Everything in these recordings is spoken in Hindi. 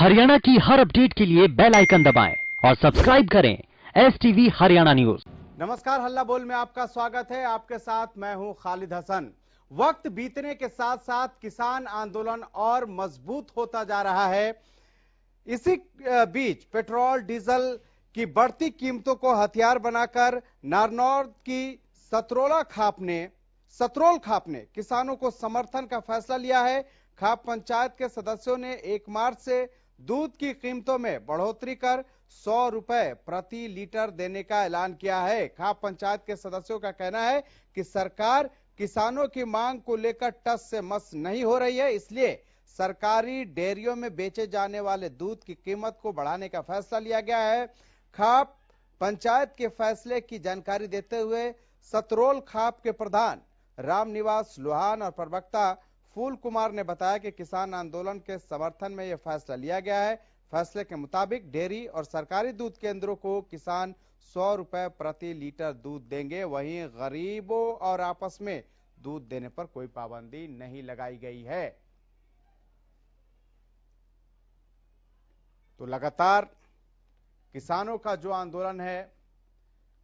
हरियाणा की हर अपडेट के लिए बेल आइकन दबाएं और सब्सक्राइब करें STV हरियाणा न्यूज। नमस्कार, हल्ला बोल में आपका स्वागत है। आपके साथ मैं हूं खालिद हसन। वक्त बीतने के साथ साथ किसान आंदोलन और मजबूत होता जा रहा है। इसी बीच पेट्रोल डीजल की बढ़ती कीमतों को हथियार बनाकर नारनौल की सतरोल खाप ने किसानों को समर्थन का फैसला लिया है। खाप पंचायत के सदस्यों ने 1 मार्च से दूध की कीमतों में बढ़ोतरी कर 100 रुपए प्रति लीटर देने का ऐलान किया है। खाप पंचायत के सदस्यों का कहना है कि सरकार किसानों की मांग को लेकर टस से मस नहीं हो रही है, इसलिए सरकारी डेयरियों में बेचे जाने वाले दूध की कीमत को बढ़ाने का फैसला लिया गया है। खाप पंचायत के फैसले की जानकारी देते हुए सतरोल खाप के प्रधान रामनिवास लोहान और प्रवक्ता फूल कुमार ने बताया कि किसान आंदोलन के समर्थन में यह फैसला लिया गया है। फैसले के मुताबिक डेयरी और सरकारी दूध केंद्रों को किसान 100 रुपए प्रति लीटर दूध देंगे। वहीं गरीबों और आपस में दूध देने पर कोई पाबंदी नहीं लगाई गई है। तो लगातार किसानों का जो आंदोलन है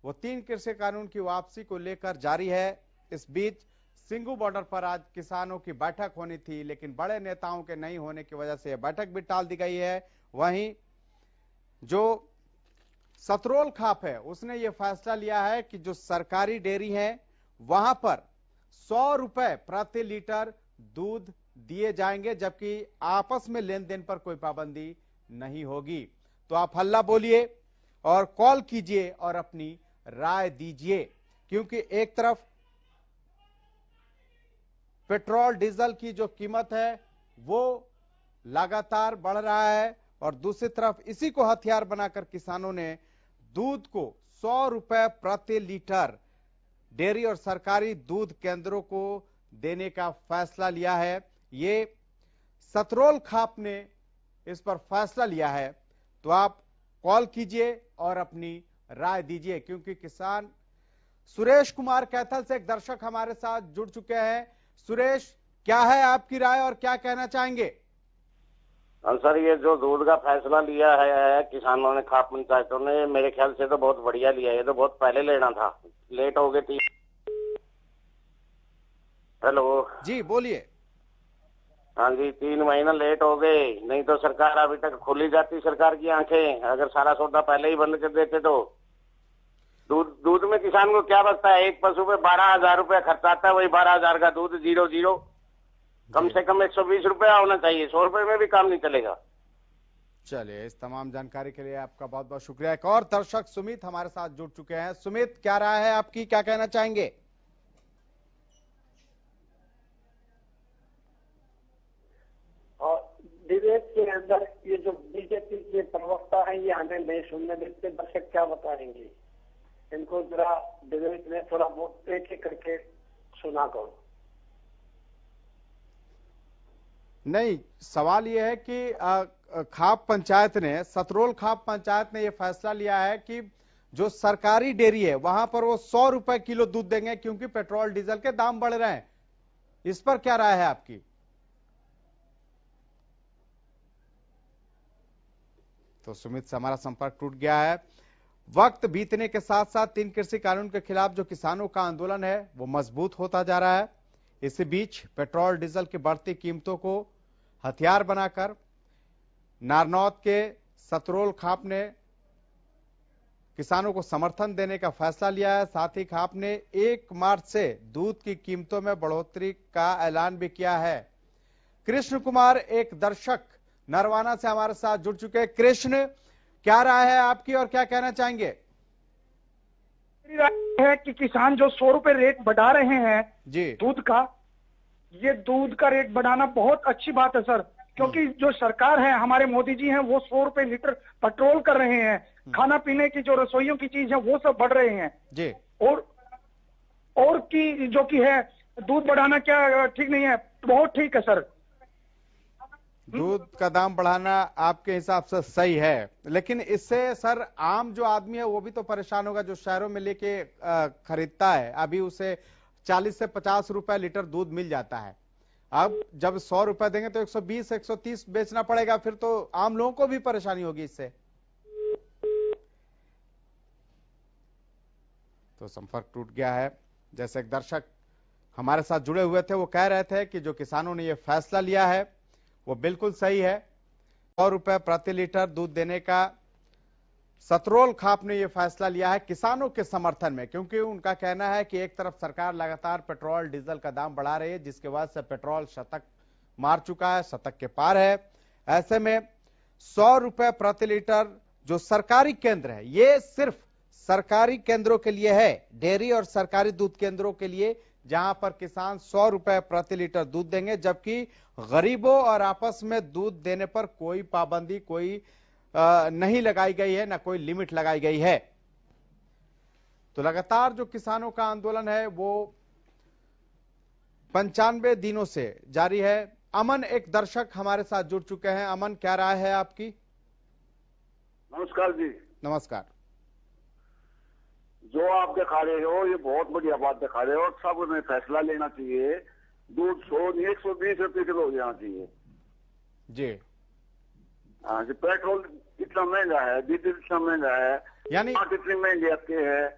वो 3 कृषि कानून की वापसी को लेकर जारी है। इस बीच सिंगू बॉर्डर पर आज किसानों की बैठक होनी थी, लेकिन बड़े नेताओं के नहीं होने की वजह से यह बैठक भी टाल दी गई है। वहीं जो सतरोल खाप है उसने यह फैसला लिया है कि जो सरकारी डेयरी है वहां पर 100 रुपए प्रति लीटर दूध दिए जाएंगे, जबकि आपस में लेन देन पर कोई पाबंदी नहीं होगी। तो आप हल्ला बोलिए और कॉल कीजिए और अपनी राय दीजिए, क्योंकि एक तरफ पेट्रोल डीजल की जो कीमत है वो लगातार बढ़ रहा है और दूसरी तरफ इसी को हथियार बनाकर किसानों ने दूध को 100 रुपए प्रति लीटर डेयरी और सरकारी दूध केंद्रों को देने का फैसला लिया है। ये सतरोल खाप ने इस पर फैसला लिया है। तो आप कॉल कीजिए और अपनी राय दीजिए, क्योंकि किसान सुरेश कुमार कैथल से एक दर्शक हमारे साथ जुड़ चुके हैं। सुरेश, क्या है आपकी राय और क्या कहना चाहेंगे? सर, ये जो दूध का फैसला लिया है किसानों ने, खाप पंचायतों ने, मेरे ख्याल से तो बहुत बढ़िया लिया है। ये तो बहुत पहले लेना था, लेट हो गई थी। हेलो जी, बोलिए। हाँ जी, 3 महीना लेट हो गए, नहीं तो सरकार अभी तक खुली जाती सरकार की आंखें, अगर सारा सौदा पहले ही बंद कर देते तो। दूध में किसान को क्या बचता है? एक पशु पे 12,000 रुपया खर्चा आता है, वही 12,000 का दूध 0-0। कम से कम 120 रुपया होना चाहिए, 100 रुपए में भी काम नहीं चलेगा। चलिए, इस तमाम जानकारी के लिए आपका बहुत बहुत शुक्रिया। एक और दर्शक सुमित हमारे साथ जुड़ चुके हैं। सुमित, क्या राय है आपकी, क्या कहना चाहेंगे? डिबेट के अंदर ये जो बीजेपी के प्रवक्ता हैं ये हमें नहीं सुनने देते, दर्शक क्या बताएंगे? इनको जरा डिबेट में थोड़ा बहुत एक एक करके सुना करो। नहीं, सवाल यह है कि खाप पंचायत ने, सतरोल खाप पंचायत ने यह फैसला लिया है कि जो सरकारी डेयरी है वहां पर वो 100 रुपए किलो दूध देंगे, क्योंकि पेट्रोल डीजल के दाम बढ़ रहे हैं। इस पर क्या राय है आपकी? तो सुमित से हमारा संपर्क टूट गया है। वक्त बीतने के साथ साथ 3 कृषि कानून के खिलाफ जो किसानों का आंदोलन है वो मजबूत होता जा रहा है। इसी बीच पेट्रोल डीजल की बढ़ती कीमतों को हथियार बनाकर नारनौल के सतरोल खाप ने किसानों को समर्थन देने का फैसला लिया है। साथ ही खाप ने 1 मार्च से दूध की कीमतों में बढ़ोतरी का ऐलान भी किया है। कृष्ण कुमार, एक दर्शक नरवाना से हमारे साथ जुड़ चुके हैं। कृष्ण, क्या राय है आपकी और क्या कहना चाहेंगे? मेरी राय है कि किसान जो 100 रुपए रेट बढ़ा रहे हैं जी दूध का, ये दूध का रेट बढ़ाना बहुत अच्छी बात है सर, क्योंकि जो सरकार है, हमारे मोदी जी हैं, वो 100 रुपए लीटर पेट्रोल कर रहे हैं। खाना पीने की जो रसोइयों की चीज है वो सब बढ़ रहे हैं जी। और की जो की है दूध बढ़ाना क्या ठीक नहीं है? बहुत ठीक है सर। दूध का दाम बढ़ाना आपके हिसाब से सही है, लेकिन इससे सर आम जो आदमी है वो भी तो परेशान होगा, जो शहरों में लेके खरीदता है। अभी उसे 40 से 50 रुपए लीटर दूध मिल जाता है अब जब 100 रुपए देंगे तो 120 130 बेचना पड़ेगा, फिर तो आम लोगों को भी परेशानी होगी इससे। तो संपर्क टूट गया है। जैसे एक दर्शक हमारे साथ जुड़े हुए थे, वो कह रहे थे कि जो किसानों ने ये फैसला लिया है वो बिल्कुल सही है। 100 रुपए प्रति लीटर दूध देने का सतरोल खाप ने यह फैसला लिया है किसानों के समर्थन में, क्योंकि उनका कहना है कि एक तरफ सरकार लगातार पेट्रोल डीजल का दाम बढ़ा रही है, जिसके वजह से पेट्रोल शतक मार चुका है, शतक के पार है। ऐसे में 100 रुपए प्रति लीटर जो सरकारी केंद्र है, ये सिर्फ सरकारी केंद्रों के लिए है, डेयरी और सरकारी दूध केंद्रों के लिए, जहां पर किसान 100 रुपए प्रति लीटर दूध देंगे, जबकि गरीबों और आपस में दूध देने पर कोई पाबंदी, कोई नहीं लगाई गई है, ना कोई लिमिट लगाई गई है। तो लगातार जो किसानों का आंदोलन है वो 95 दिनों से जारी है। अमन एक दर्शक हमारे साथ जुड़ चुके हैं। अमन, क्या राय है आपकी? नमस्कार जी। नमस्कार। जो आप दिखा रहे हो ये बहुत बढ़िया बात दिखा रहे हो, और सब में फैसला लेना चाहिए। दूध 120 रुपए किलो हो जाना चाहिए जी। हाँ जी, पेट्रोल इतना महंगा है, डीजल इतना महंगा है, यानी इतनी महंगी आती है,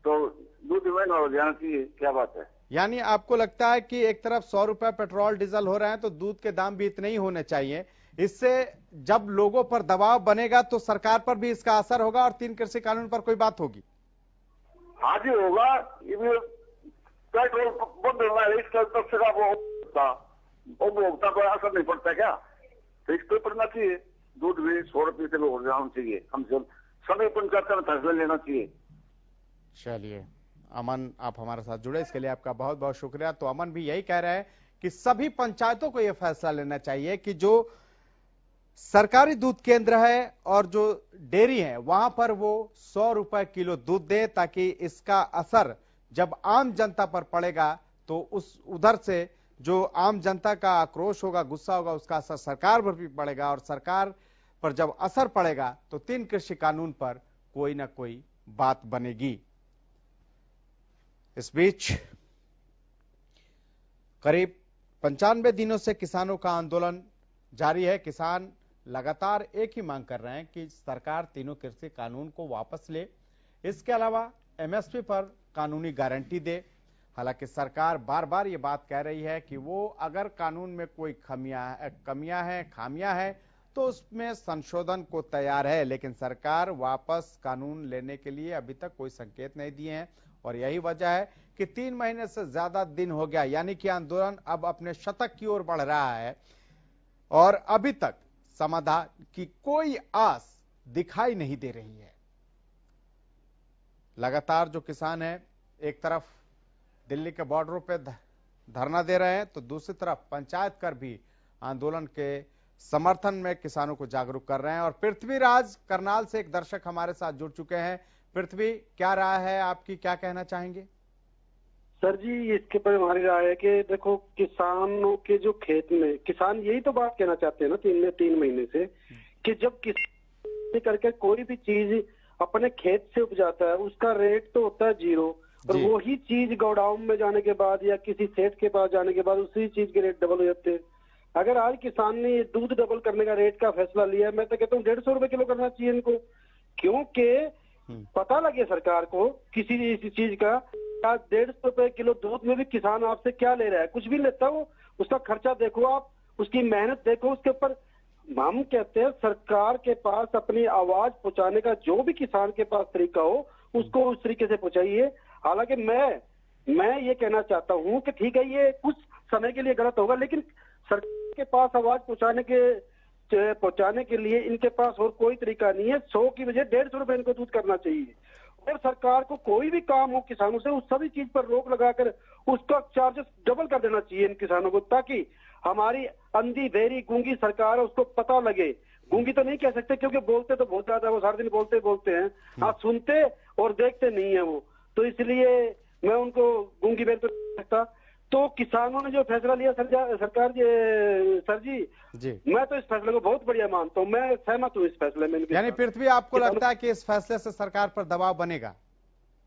तो दूध महंगा हो जाना चाहिए। क्या बात है? यानी आपको लगता है कि एक तरफ 100 रुपए पेट्रोल डीजल हो रहे हैं तो दूध के दाम भी इतने ही होने चाहिए। इससे जब लोगों पर दबाव बनेगा तो सरकार पर भी इसका असर होगा और 3 कृषि कानून पर कोई बात होगी। हाँ जी होगा। पेट्रोल बंद होना है, इसका वो भोगता पर असर नहीं पड़ता क्या? तो इस पर पड़ना चाहिए। दूध भी 100 रुपये किलो हो जाना चाहिए, कम से कम सभी पंचायत में फैसला लेना चाहिए। चलिए अमन, आप हमारे साथ जुड़े, इसके लिए आपका बहुत बहुत शुक्रिया। तो अमन भी यही कह रहे हैं कि सभी पंचायतों को यह फैसला लेना चाहिए कि जो सरकारी दूध केंद्र है और जो डेयरी है वहां पर वो 100 रुपए किलो दूध दे, ताकि इसका असर जब आम जनता पर पड़ेगा तो उस उधर से जो आम जनता का आक्रोश होगा, गुस्सा होगा, उसका असर सरकार पर भी पड़ेगा, और सरकार पर जब असर पड़ेगा तो 3 कृषि कानून पर कोई ना कोई बात बनेगी। इस बीच करीब 95 दिनों से किसानों का आंदोलन जारी है। किसान लगातार एक ही मांग कर रहे हैं कि सरकार तीनों कृषि कानून को वापस ले, इसके अलावा एमएसपी पर कानूनी गारंटी दे। हालांकि सरकार बार बार ये बात कह रही है कि वो अगर कानून में कोई कमियां हैं, खामियां हैं तो उसमें संशोधन को तैयार है, लेकिन सरकार वापस कानून लेने के लिए अभी तक कोई संकेत नहीं दिए हैं। और यही वजह है कि 3 महीने से ज्यादा दिन हो गया, यानी कि आंदोलन अब अपने शतक की ओर बढ़ रहा है और अभी तक समाधान की कोई आस दिखाई नहीं दे रही है। लगातार जो किसान हैं एक तरफ दिल्ली के बॉर्डरों पे धरना दे रहे हैं, तो दूसरी तरफ पंचायत कर भी आंदोलन के समर्थन में किसानों को जागरूक कर रहे हैं। और पृथ्वीराज करनाल से एक दर्शक हमारे साथ जुड़ चुके हैं। पृथ्वी, क्या राय है आपकी, क्या कहना चाहेंगे? सर जी, इसके पर हमारी राय है कि देखो, किसानों के जो खेत में, किसान यही तो बात कहना चाहते हैं ना 3 महीने से, कि जब किसान करके कोई भी चीज अपने खेत से उपजाता है उसका रेट तो होता है 0, और वही चीज गोडाउन में जाने के बाद या किसी सेठ के पास जाने के बाद उसी चीज के रेट डबल हो जाते हैं। अगर आज किसान ने दूध डबल करने का रेट का फैसला लिया है, मैं तो कहता हूँ 150 रुपए किलो करना चाहिए इनको, क्योंकि पता लगे सरकार को किसी चीज का 150 रुपए किलो दूध में भी किसान आपसे क्या ले रहा है, कुछ भी लेता हो, उसका खर्चा देखो, आप उसकी मेहनत देखो, उसके ऊपर हम कहते हैं सरकार के पास अपनी आवाज पहुंचाने का जो भी किसान के पास तरीका हो उसको उस तरीके से पहुंचाइए। हालांकि मैं ये कहना चाहता हूं कि ठीक है ये कुछ समय के लिए गलत होगा, लेकिन सरकार के पास आवाज पहुंचाने के लिए इनके पास और कोई तरीका नहीं है। 100 की बजाय 150 रुपए इनको दूध करना चाहिए, और सरकार को कोई भी काम हो किसानों से उस सभी चीज पर रोक लगाकर उसका चार्जेस डबल कर देना चाहिए इन किसानों को, ताकि हमारी अंधी बहरी गूंगी सरकार है उसको पता लगे। गूंगी तो नहीं कह सकते क्योंकि बोलते तो बहुत ज्यादा, वो सारा दिन बोलते हैं, हाँ सुनते और देखते नहीं है वो, तो इसलिए मैं उनको गूंगी बहरी तो नहीं सकता। तो किसानों ने जो फैसला लिया सरकार सर जी, मैं तो इस फैसले को बहुत बढ़िया मानता हूँ, मैं सहमत हूँ इस फैसले में। यानी पृथ्वी, आपको लगता है कि इस फैसले से सरकार पर दबाव बनेगा?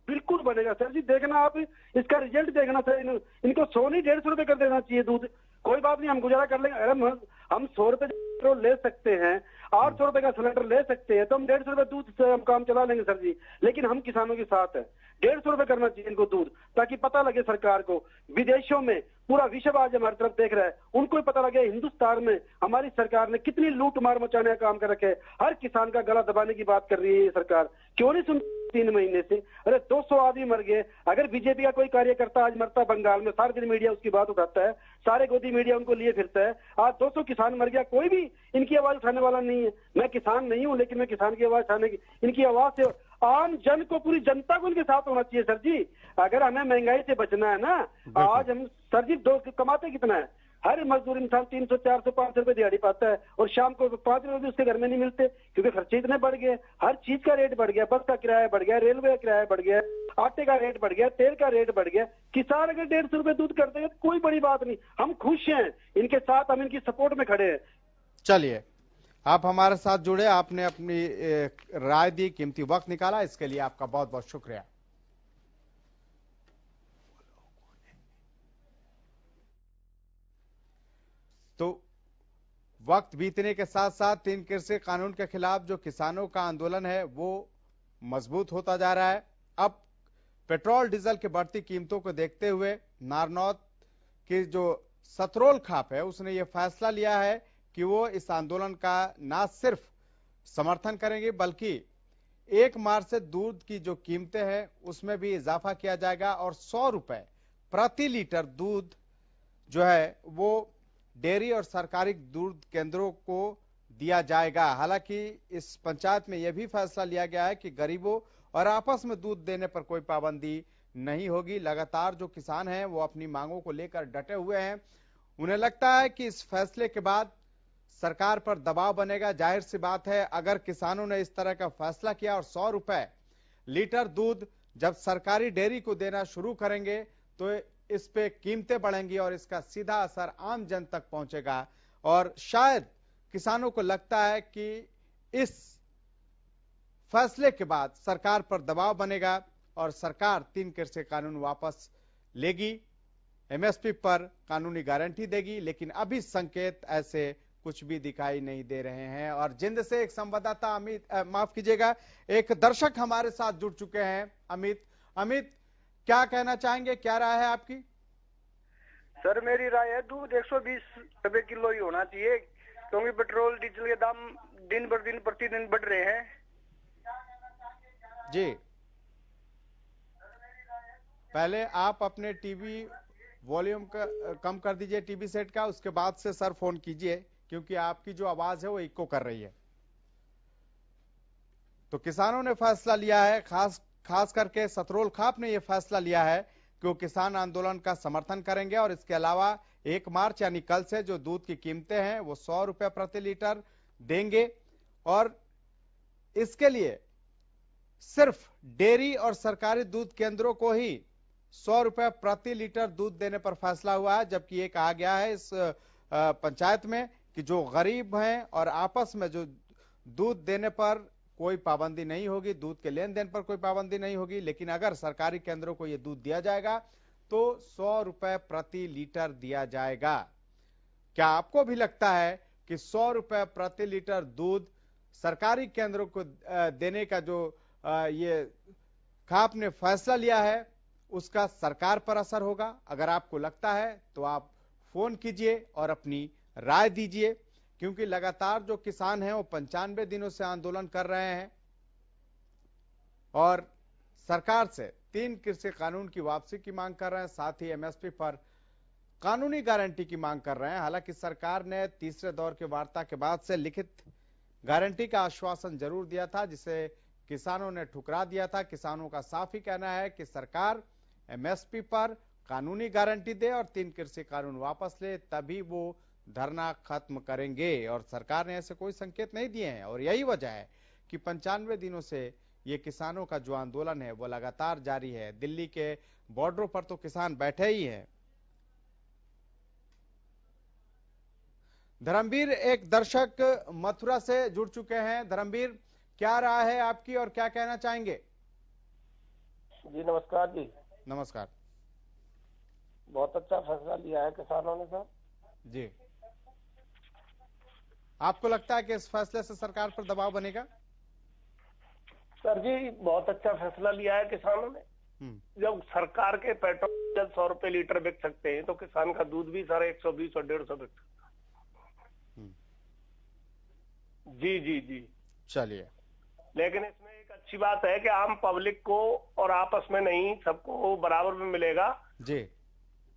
बिल्कुल बनेगा सर जी, देखना आप इसका रिजल्ट देखना सर, इनको 100 नहीं 150 रुपए कर देना चाहिए दूध, कोई बात नहीं, हम गुजारा कर लेंगे। अरे हम 100 रुपए पेट्रोल ले सकते हैं, 800 रुपए का सिलेंडर ले सकते हैं, तो हम 150 रुपए दूध से हम काम चला लेंगे सर जी। लेकिन हम किसानों के साथ हैं, 150 रुपए करना चाहिए इनको दूध, ताकि पता लगे सरकार को। विदेशों में पूरा विश्व आज हमारी तरफ देख रहा है, उनको भी पता लगे हिंदुस्तान में हमारी सरकार ने कितनी लूट मार मचाने का काम कर रखे है। हर किसान का गला दबाने की बात कर रही है ये सरकार, क्यों नहीं सुन 3 महीने से? अरे 200 आदमी मर गए। अगर बीजेपी का कोई कार्यकर्ता आज मरता बंगाल में, सारे दिन मीडिया उसकी बात उठाता है, सारे गोदी मीडिया उनको लिए फिरता है। आज 200 किसान मर गया, कोई भी इनकी आवाज उठाने वाला नहीं है। मैं किसान नहीं हूं, लेकिन मैं किसान की आवाज उठाने की, इनकी आवाज से आम जन को, पूरी जनता को इनके साथ होना चाहिए सर जी। अगर हमें महंगाई से बचना है ना, आज हम सर जी कमाते कितना है? हर मजदूर इंसान 300, 400, 500 रुपए दिहाड़ी पाता है, और शाम को 5 रुपए भी उसके घर में नहीं मिलते, क्योंकि खर्चे इतने बढ़ गए। हर चीज का रेट बढ़ गया, बस का किराया बढ़ गया, रेलवे का किराया बढ़ गया, आटे का रेट बढ़ गया, तेल का रेट बढ़ गया। किसान अगर 150 रुपए दूध करते हैं तो कोई बड़ी बात नहीं, हम खुश हैं इनके साथ, हम इनकी सपोर्ट में खड़े हैं। चलिए, आप हमारे साथ जुड़े, आपने अपनी राय दी, कीमती वक्त निकाला, इसके लिए आपका बहुत बहुत शुक्रिया। तो वक्त बीतने के साथ साथ 3 कृषि कानून के खिलाफ जो किसानों का आंदोलन है वो मजबूत होता जा रहा है। अब पेट्रोल डीजल की बढ़ती कीमतों को देखते हुए नारनौत की जो सतरोल खाप है उसने ये फैसला लिया है कि वो इस आंदोलन का न सिर्फ समर्थन करेंगे बल्कि 1 मार्च से दूध की जो कीमतें हैं उसमें भी इजाफा किया जाएगा और 100 रुपए प्रति लीटर दूध जो है वो डेयरी और सरकारी दूध केंद्रों को दिया जाएगा। हालांकि इस पंचायत में यह भी फैसला लिया गया है कि गरीबों और आपस में दूध देने पर कोई पाबंदी नहीं होगी। लगातार जो किसान हैं वो अपनी मांगों को लेकर डटे हुए हैं। उन्हें लगता है कि इस फैसले के बाद सरकार पर दबाव बनेगा। जाहिर सी बात है, अगर किसानों ने इस तरह का फैसला किया और 100 रुपए लीटर दूध जब सरकारी डेयरी को देना शुरू करेंगे तो इस पे कीमतें बढ़ेंगी और इसका सीधा असर आम जन तक पहुंचेगा। और शायद किसानों को लगता है कि इस फैसले के बाद सरकार पर दबाव बनेगा और सरकार 3 कृषि कानून वापस लेगी, एमएसपी पर कानूनी गारंटी देगी। लेकिन अभी संकेत ऐसे कुछ भी दिखाई नहीं दे रहे हैं। और जिंद से एक संवाददाता माफ कीजिएगा, एक दर्शक हमारे साथ जुड़ चुके हैं, अमित क्या कहना चाहेंगे, क्या राय है आपकी? सर मेरी राय है दूध 120 रुपए किलो ही होना चाहिए, क्योंकि पेट्रोल डीजल के दाम दिन पर दिन प्रतिदिन बढ़ रहे हैं जी। पहले आप अपने टीवी वॉल्यूम का कम कर दीजिए, टीवी सेट का, उसके बाद से सर फोन कीजिए क्योंकि आपकी जो आवाज है वो इको कर रही है। तो किसानों ने फैसला लिया है, खास करके सतरोल खाप ने यह फैसला लिया है कि वो किसान आंदोलन का समर्थन करेंगे और इसके अलावा 1 मार्च यानी कल से जो दूध की कीमतें हैं वो 100 रुपए प्रति लीटर देंगे और इसके लिए सिर्फ डेयरी और सरकारी दूध केंद्रों को ही 100 रुपए प्रति लीटर दूध देने पर फैसला हुआ है। जबकि ये कहा गया है इस पंचायत में कि जो गरीब हैं और आपस में जो दूध देने पर कोई पाबंदी नहीं होगी, दूध के लेन देन पर कोई पाबंदी नहीं होगी। लेकिन अगर सरकारी केंद्रों को यह दूध दिया जाएगा तो 100 रुपए प्रति लीटर दिया जाएगा। क्या आपको भी लगता है कि 100 रुपए प्रति लीटर दूध सरकारी केंद्रों को देने का जो ये खाप ने फैसला लिया है उसका सरकार पर असर होगा? अगर आपको लगता है तो आप फोन कीजिए और अपनी राय दीजिए, क्योंकि लगातार जो किसान हैं वो 95 दिनों से आंदोलन कर रहे हैं और सरकार से 3 कृषि कानून की वापसी की मांग कर रहे हैं, साथ ही एमएसपी पर कानूनी गारंटी की मांग कर रहे हैं। हालांकि सरकार ने तीसरे दौर की वार्ता के बाद से लिखित गारंटी का आश्वासन जरूर दिया था, जिसे किसानों ने ठुकरा दिया था। किसानों का साफ ही कहना है कि सरकार एमएसपी पर कानूनी गारंटी दे और 3 कृषि कानून वापस ले, तभी वो धरना खत्म करेंगे। और सरकार ने ऐसे कोई संकेत नहीं दिए हैं और यही वजह है कि 95 दिनों से ये किसानों का जो आंदोलन है वो लगातार जारी है। दिल्ली के बॉर्डरों पर तो किसान बैठे ही हैं। धर्मवीर एक दर्शक मथुरा से जुड़ चुके हैं। धर्मवीर, क्या राय है आपकी और क्या कहना चाहेंगे? जी नमस्कार जी। नमस्कार। बहुत अच्छा फैसला लिया है किसानों ने सर। जी, आपको लगता है कि इस फैसले से सरकार पर दबाव बनेगा? सर जी बहुत अच्छा फैसला लिया है किसानों ने। जब सरकार के पेट्रोल डीजल 100 रुपए लीटर बिक सकते हैं तो किसान का दूध भी सारे 120 और 150 बिक सकता है। जी जी जी। चलिए, लेकिन इसमें एक अच्छी बात है कि आम पब्लिक को और आपस में नहीं, सबको बराबर में मिलेगा जी।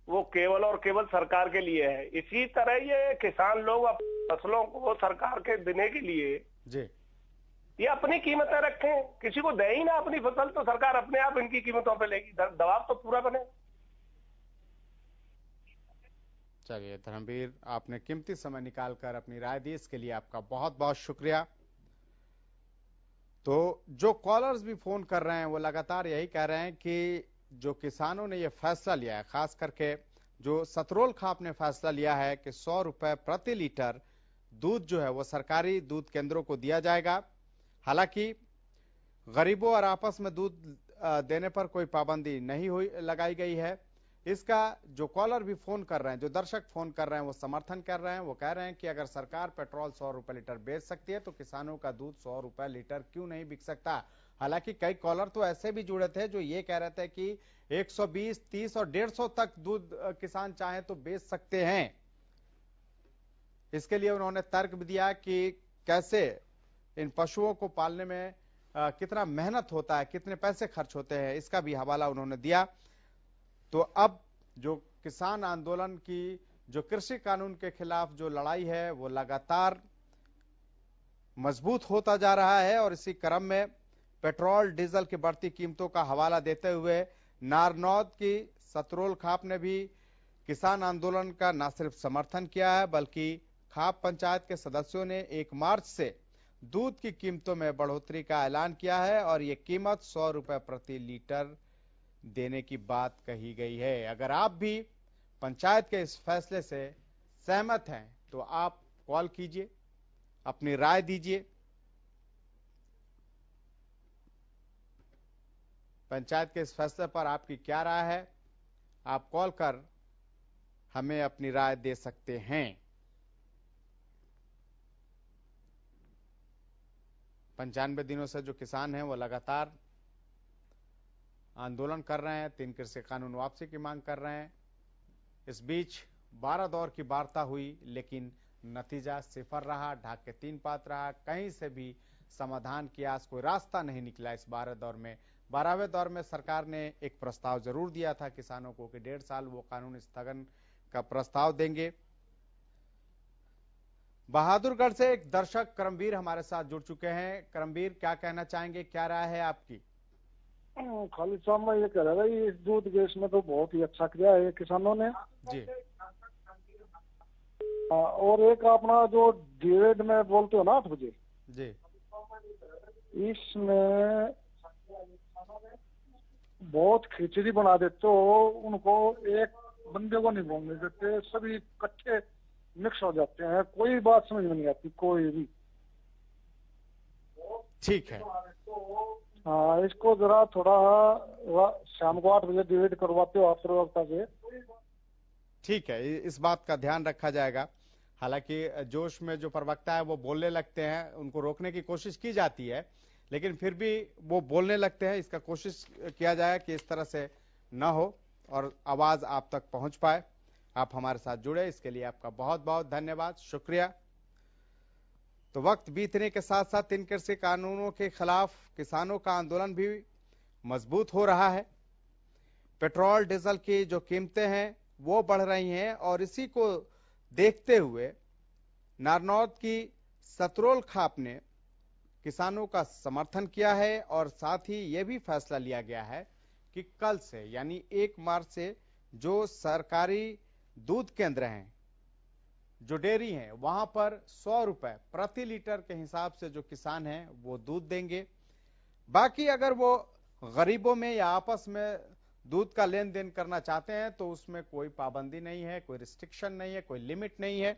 वो केवल और केवल सरकार के लिए है। इसी तरह ये किसान लोग अपनी फसलों को सरकार के देने के लिए जी ये अपनी कीमतें रखें, किसी को दे ही ना अपनी फसल तो सरकार अपने आप इनकी कीमतों पे लेगी। दबाव तो पूरा बने। चलिए धर्मवीर, आपने कीमती समय निकालकर अपनी राय दी, इसके लिए आपका बहुत बहुत शुक्रिया। तो जो कॉलर्स भी फोन कर रहे हैं वो लगातार यही कह रहे हैं कि जो किसानों ने ये फैसला लिया है, खास करके जो सतरोल खाप ने फैसला लिया है कि 100 रुपए प्रति लीटर दूध जो है वो सरकारी दूध केंद्रों को दिया जाएगा। हालांकि गरीबों और आपस में दूध देने पर कोई पाबंदी नहीं हुई लगाई गई है। इसका जो कॉलर भी फोन कर रहे हैं, जो दर्शक फोन कर रहे हैं, वो समर्थन कर रहे हैं। वो कह रहे हैं कि अगर सरकार पेट्रोल 100 रुपए लीटर बेच सकती है तो किसानों का दूध 100 रुपए लीटर क्यों नहीं बिक सकता। हालांकि कई कॉलर तो ऐसे भी जुड़े थे जो ये कह रहे थे कि 120, 30 और 150 तक दूध किसान चाहे तो बेच सकते हैं। इसके लिए उन्होंने तर्क भी दिया कि कैसे इन पशुओं को पालने में कितना मेहनत होता है, कितने पैसे खर्च होते हैं, इसका भी हवाला उन्होंने दिया। तो अब जो किसान आंदोलन की, जो कृषि कानून के खिलाफ जो लड़ाई है वो लगातार मजबूत होता जा रहा है और इसी क्रम में पेट्रोल डीजल की बढ़ती कीमतों का हवाला देते हुए नारनौद की सतरोल खाप ने भी किसान आंदोलन का न सिर्फ समर्थन किया है बल्कि खाप पंचायत के सदस्यों ने 1 मार्च से दूध की कीमतों में बढ़ोतरी का ऐलान किया है और ये कीमत 100 रुपए प्रति लीटर देने की बात कही गई है। अगर आप भी पंचायत के इस फैसले से सहमत हैं तो आप कॉल कीजिए, अपनी राय दीजिए। पंचायत के इस फैसले पर आपकी क्या राय है, आप कॉल कर हमें अपनी राय दे सकते हैं। 95 दिनों से जो किसान हैं वो लगातार आंदोलन कर रहे हैं, 3 कृषि कानून वापसी की मांग कर रहे हैं। इस बीच 12 दौर की वार्ता हुई लेकिन नतीजा सिफर रहा, ढाक के 3 पात रहा। कहीं से भी समाधान की आस, कोई रास्ता नहीं निकला इस 12 दौर में। 12वें दौर में सरकार ने एक प्रस्ताव जरूर दिया था किसानों को कि 1.5 साल वो कानून स्थगन का प्रस्ताव देंगे। बहादुरगढ़ से एक दर्शक करमवीर हमारे साथ जुड़ चुके हैं। करमवीर, क्या कहना चाहेंगे, क्या राय है आपकी? खाली साहब मैं ये कह रहा था, इस दूध गैस में तो बहुत ही अच्छा किया है किसानों ने जी। और एक अपना जो डिबेट में बोलते हो ना 8 बजे जी, इसमें बहुत खिचड़ी बना देते हो, उनको एक बंदे को नहीं बोलने देते, सभी इकट्ठे मिक्स हो जाते हैं, कोई बात समझ में नहीं आती कोई भी। ठीक है। हाँ, इसको जरा थोड़ा शाम को 8 बजे डिबेट करवाते हो आप प्रवक्ता से। ठीक है, इस बात का ध्यान रखा जाएगा। हालांकि जोश में जो प्रवक्ता है वो बोलने लगते हैं, उनको रोकने की कोशिश की जाती है लेकिन फिर भी वो बोलने लगते हैं। इसका कोशिश किया जाए कि इस तरह से न हो और आवाज आप तक पहुंच पाए। आप हमारे साथ जुड़े, इसके लिए आपका बहुत बहुत धन्यवाद, शुक्रिया। तो वक्त बीतने के साथ साथ इन कृषि कानूनों के खिलाफ किसानों का आंदोलन भी मजबूत हो रहा है। पेट्रोल डीजल की जो कीमतें हैं वो बढ़ रही हैं और इसी को देखते हुए नारनौद की सतरोल खाप ने किसानों का समर्थन किया है और साथ ही ये भी फैसला लिया गया है कि कल से यानी 1 मार्च से जो सरकारी दूध केंद्र हैं, जो डेयरी हैं, वहां पर 100 रुपए प्रति लीटर के हिसाब से जो किसान हैं वो दूध देंगे। बाकी अगर वो गरीबों में या आपस में दूध का लेन देन करना चाहते हैं तो उसमें कोई पाबंदी नहीं है, कोई रिस्ट्रिक्शन नहीं है, कोई लिमिट नहीं है।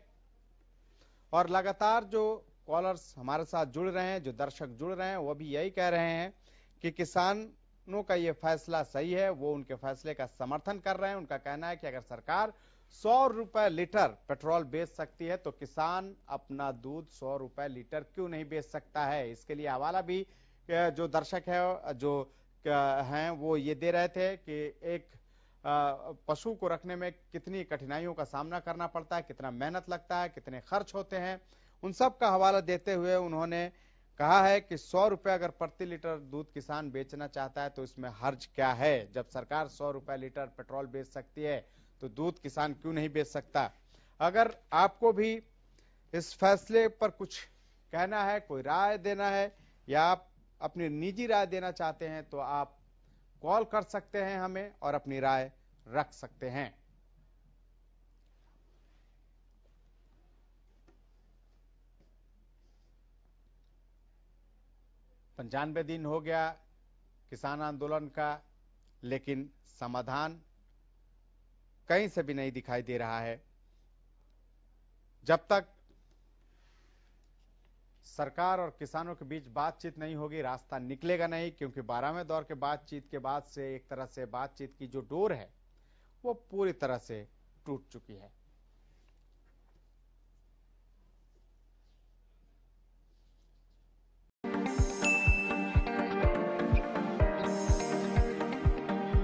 और लगातार जो कॉलर्स हमारे साथ जुड़ रहे हैं, जो दर्शक जुड़ रहे हैं, वो भी यही कह रहे हैं कि किसानों का ये फैसला सही है, वो उनके फैसले का समर्थन कर रहे हैं। उनका कहना है कि अगर सरकार 100 रुपए लीटर पेट्रोल बेच सकती है, तो किसान अपना दूध 100 रुपए लीटर क्यों नहीं बेच सकता है? इसके लिए हवाला भी जो दर्शक है जो हैं वो ये दे रहे थे कि एक पशु को रखने में कितनी कठिनाइयों का सामना करना पड़ता है, कितना मेहनत लगता है, कितने खर्च होते हैं, उन सब का हवाला देते हुए उन्होंने कहा है कि 100 रुपए अगर प्रति लीटर दूध किसान बेचना चाहता है तो इसमें हर्ज क्या है? जब सरकार 100 रुपए लीटर पेट्रोल बेच सकती है तो दूध किसान क्यों नहीं बेच सकता? अगर आपको भी इस फैसले पर कुछ कहना है, कोई राय देना है या आप अपनी निजी राय देना चाहते हैं तो आप कॉल कर सकते हैं हमें और अपनी राय रख सकते हैं। पंचानवे दिन हो गया किसान आंदोलन का, लेकिन समाधान कहीं से भी नहीं दिखाई दे रहा है। जब तक सरकार और किसानों के बीच बातचीत नहीं होगी, रास्ता निकलेगा नहीं, क्योंकि 12वें दौर के बातचीत के बाद से एक तरह से बातचीत की जो डोर है वो पूरी तरह से टूट चुकी है।